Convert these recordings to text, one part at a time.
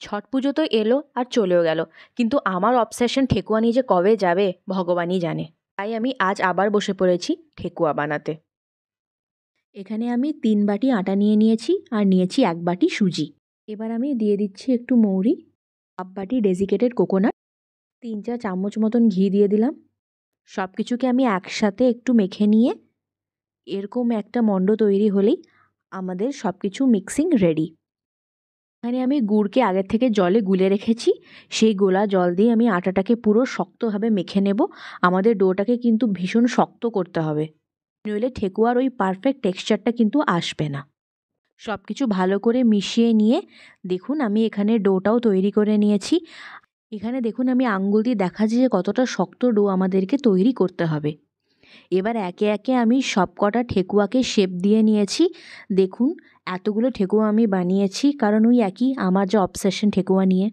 ছট পুজো তো এলো আর চলেও গেল, কিন্তু আমার অবসেশন ঠেকুয়া নিয়ে যে কবে যাবে ভগবানই জানে। তাই আমি আজ আবার বসে পড়েছি ঠেকুয়া বানাতে। এখানে আমি 3 বাটি আটা নিয়ে নিয়েছি আর নিয়েছি 1 বাটি সুজি। এবার আমি দিয়ে দিচ্ছি একটু মৌরি, হাফ বাটি ডেজিকেটেড কোকোনাট, 3-4 চামচ মতন ঘি দিয়ে দিলাম। সব কিছুকে আমি একসাথে একটু মেখে নিয়ে এরকম একটা মণ্ড তৈরি হলেই আমাদের সব কিছু মিক্সিং রেডি। এখানে আমি গুড়কে আগের থেকে জলে গুলে রেখেছি, সেই গোলা জল দিয়ে আমি আটাটাকে পুরো শক্তভাবে মেখে নেব। আমাদের ডোটাকে কিন্তু ভীষণ শক্ত করতে হবে, নইলে ঠেকুয়ার ওই পারফেক্ট টেক্সচারটা কিন্তু আসবে না। সব কিছু ভালো করে মিশিয়ে নিয়ে দেখুন আমি এখানে ডোটাও তৈরি করে নিয়েছি। এখানে দেখুন আমি আঙ্গুল দিয়ে দেখাচ্ছি যে কতটা শক্ত ডো আমাদেরকে তৈরি করতে হবে। এবার একে একে আমি সব কটা ঠেকুয়াকে শেপ দিয়ে নিয়েছি। দেখুন এতগুলো ঠেকুয়া আমি বানিয়েছি, কারণ ওই একই আমার যে অবসেশন ঠেকুয়া নিয়ে।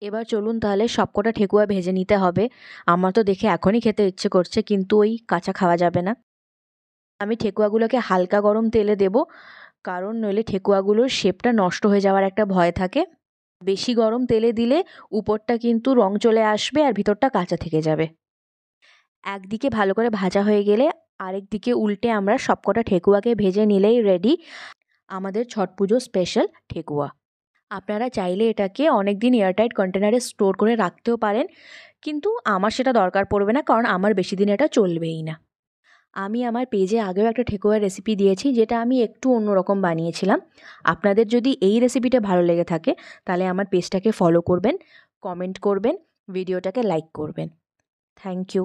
এবার চলুন তাহলে সব কটা ঠেকুয়া ভেজে নিতে হবে। আমার তো দেখে এখনই খেতে ইচ্ছে করছে, কিন্তু ওই কাঁচা খাওয়া যাবে না। আমি ঠেকুয়াগুলোকে হালকা গরম তেলে দেব, কারণ নইলে ঠেকুয়াগুলোর শেপটা নষ্ট হয়ে যাওয়ার একটা ভয় থাকে। বেশি গরম তেলে দিলে উপরটা কিন্তু রং চলে আসবে আর ভিতরটা কাঁচা থেকে যাবে। একদিকে ভালো করে ভাজা হয়ে গেলে আরেক দিকে উল্টে আমরা সবকটা ঠেকুয়াকে ভেজে নিলেই রেডি আমাদের ছট পুজো স্পেশাল ঠেকুয়া। আপনারা চাইলে এটাকে অনেক দিন এয়ারটাইট কন্টেনারে স্টোর করে রাখতেও পারেন, কিন্তু আমার সেটা দরকার পড়বে না, কারণ আমার বেশি দিন এটা চলবেই না। আমি আমার পেজে আগেও একটা ঠেকুয়ার রেসিপি দিয়েছি, যেটা আমি একটু অন্যরকম বানিয়েছিলাম। আপনাদের যদি এই রেসিপিটা ভালো লেগে থাকে তাহলে আমার পেজটাকে ফলো করবেন, কমেন্ট করবেন, ভিডিওটাকে লাইক করবেন। Thank you.